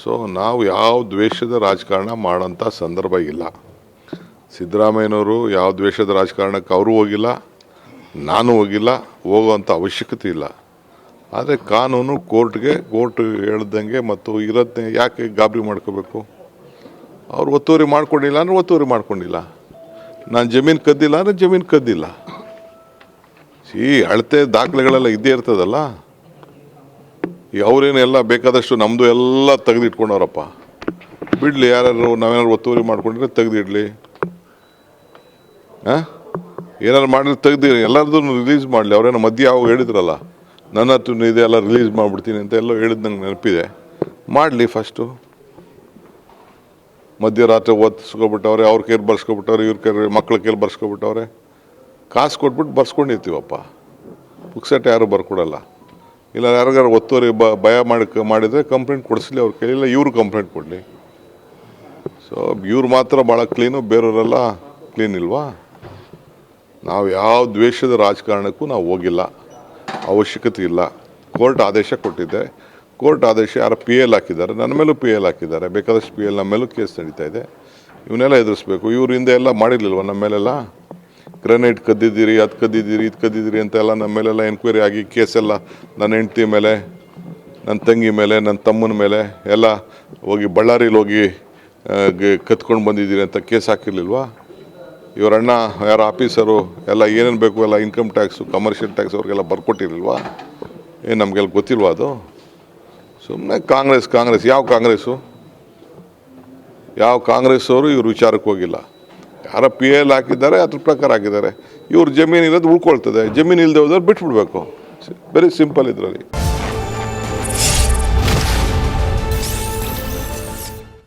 So ನಾವು ಯಾವ ದ್ವೇಷದ ರಾಜಕಾರಣ ಮಾಡೋಂಥ ಸಂದರ್ಭ ಇಲ್ಲ. ಸಿದ್ದರಾಮಯ್ಯನವರು ಯಾವ ದ್ವೇಷದ ರಾಜಕಾರಣಕ್ಕೆ ಅವರು ಹೋಗಿಲ್ಲ, ನಾನು ಹೋಗಿಲ್ಲ, ಹೋಗುವಂಥ ಅವಶ್ಯಕತೆ ಇಲ್ಲ. ಆದರೆ ಕಾನೂನು ಕೋರ್ಟ್ ಹೇಳ್ದಂಗೆ ಮತ್ತು ಇರೋದನ್ನೇ ಯಾಕೆ ಗಾಬರಿ ಮಾಡ್ಕೋಬೇಕು? ಅವ್ರು ಒತ್ತುವರಿ ಮಾಡ್ಕೊಂಡಿಲ್ಲ ಅಂದರೆ ಒತ್ತುವರಿ ಮಾಡ್ಕೊಂಡಿಲ್ಲ, ನಾನು ಜಮೀನು ಕದ್ದಿಲ್ಲ ಅಂದರೆ ಜಮೀನು ಕದ್ದಿಲ್ಲ. ಅಳತೆ ದಾಖಲೆಗಳೆಲ್ಲ ಇದ್ದೇ ಇರ್ತದಲ್ಲ. ಅವರೇನೆಲ್ಲ ಬೇಕಾದಷ್ಟು ನಮ್ಮದು ಎಲ್ಲ ತೆಗೆದಿಟ್ಕೊಂಡವ್ರಪ್ಪ, ಬಿಡಲಿ. ಯಾರು ನಾವೇನಾದ್ರು ಒತ್ತುವರಿ ಮಾಡ್ಕೊಂಡಿದ್ರೆ ತೆಗೆದಿಡ್ಲಿ, ಏನಾರು ಮಾಡಿದ್ರೆ ತೆಗ್ದು ಎಲ್ಲರದ್ದು ರಿಲೀಸ್ ಮಾಡಲಿ. ಅವರೇನೋ ಮಧ್ಯೆ ಯಾವ ಹೇಳಿದ್ರಲ್ಲ, ನನ್ನ ಹತ್ರ ಇದೆ ಎಲ್ಲ ರಿಲೀಸ್ ಮಾಡಿಬಿಡ್ತೀನಿ ಅಂತ ಎಲ್ಲ ಹೇಳಿದ್ ನಂಗೆ ನೆನಪಿದೆ. ಮಾಡಲಿ ಫಸ್ಟು. ಮಧ್ಯರಾತ್ರಿ ಓದಿಸ್ಕೊಬಿಟ್ಟವ್ರೆ, ಅವ್ರ ಕೈಲಿ ಬರ್ಸ್ಕೊಬಿಟ್ಟವ್ರೆ, ಇವ್ರ ಕೈ ಮಕ್ಳ ಕೈಲಿ ಬರ್ಸ್ಕೊಬಿಟ್ಟವ್ರೆ. ಕಾಸು ಕೊಟ್ಬಿಟ್ಟು ಬರ್ಸ್ಕೊಂಡಿರ್ತೀವಪ್ಪ, ಪುಕ್ಸಟ್ಟೆ ಯಾರು ಬರ್ಕೊಡಲ್ಲ. ಇಲ್ಲ ಯಾರಿಗಾರು ಒತ್ತುವರಿ ಭಯ ಮಾಡಿದರೆ ಕಂಪ್ಲೇಂಟ್ ಕೊಡಿಸ್ಲಿ ಅವ್ರ ಕೈಲಿಲ್ಲ, ಇವರು ಕಂಪ್ಲೇಂಟ್ ಕೊಡಲಿ. ಸೊ ಇವ್ರು ಮಾತ್ರ ಭಾಳ ಕ್ಲೀನು, ಬೇರೆಯವರೆಲ್ಲ ಕ್ಲೀನ್ ಇಲ್ವಾ? ನಾವು ಯಾವ ದ್ವೇಷದ ರಾಜಕಾರಣಕ್ಕೂ ನಾವು ಹೋಗಿಲ್ಲ, ಅವಶ್ಯಕತೆ ಇಲ್ಲ. ಕೋರ್ಟ್ ಆದೇಶ ಕೊಟ್ಟಿದ್ದೆ. ಕೋರ್ಟ್ ಆದೇಶ ಯಾರು PL ಹಾಕಿದ್ದಾರೆ, ನನ್ನ ಮೇಲೂ PL ಹಾಕಿದ್ದಾರೆ, ಬೇಕಾದಷ್ಟು PL ನಮ್ಮ ಮೇಲೂ ಕೇಸ್ ನಡೀತಾ ಇದೆ. ಇವನ್ನೆಲ್ಲ ಎದುರಿಸ್ಬೇಕು. ಇವ್ರ ಹಿಂದೆ ಎಲ್ಲ ಮಾಡಿರ್ಲಿಲ್ವ ನಮ್ಮ ಮೇಲೆಲ್ಲ? ಗ್ರೆನೇಡ್ ಕದ್ದಿದ್ದೀರಿ, ಅದು ಕದ್ದಿದ್ದೀರಿ, ಇದು ಕದ್ದಿದ್ದೀರಿ ಅಂತ ಎಲ್ಲ ನಮ್ಮ ಮೇಲೆಲ್ಲ ಎನ್ಕ್ವೈರಿ ಆಗಿ ಕೇಸೆಲ್ಲ ನನ್ನ ಹೆಂಡ್ತಿ ಮೇಲೆ, ನನ್ನ ತಂಗಿ ಮೇಲೆ, ನನ್ನ ತಮ್ಮನ ಮೇಲೆ ಎಲ್ಲ ಹೋಗಿ ಬಳ್ಳಾರಿಲಿ ಹೋಗಿ ಕತ್ಕೊಂಡು ಬಂದಿದ್ದೀರಿ ಅಂತ ಕೇಸ್ ಹಾಕಿರ್ಲಿಲ್ವಾ? ಇವರಣ್ಣ ಯಾರು ಆಫೀಸರು ಎಲ್ಲ ಏನೇನು ಬೇಕು ಎಲ್ಲ ಇನ್ಕಮ್ ಟ್ಯಾಕ್ಸು, ಕಮರ್ಷಿಯಲ್ ಟ್ಯಾಕ್ಸ್ ಅವ್ರಿಗೆಲ್ಲ ಬರ್ಕೊಟ್ಟಿರಲಿಲ್ವಾ? ಏನು ನಮಗೆಲ್ಲ ಗೊತ್ತಿಲ್ವಾ ಅದು? ಸುಮ್ಮನೆ ಕಾಂಗ್ರೆಸ್ ಯಾವ ಕಾಂಗ್ರೆಸ್ಸು? ಯಾವ ಕಾಂಗ್ರೆಸ್ ಅವರು ಇವ್ರ ವಿಚಾರಕ್ಕೆ ಹೋಗಿಲ್ಲ. ಯಾರ PL ಹಾಕಿದ್ದಾರೆ, ಅದ್ರ ಪ್ರಕಾರ ಹಾಕಿದ್ದಾರೆ. ಇವ್ರ ಜಮೀನು ಇರೋದು ಉಳ್ಕೊಳ್ತದೆ, ಜಮೀನು ಇಲ್ಲದೆ ಹೋದವ್ರು ಬಿಟ್ಬಿಡ್ಬೇಕು. ವೆರಿ ಸಿಂಪಲ್ ಇದರಲ್ಲಿ.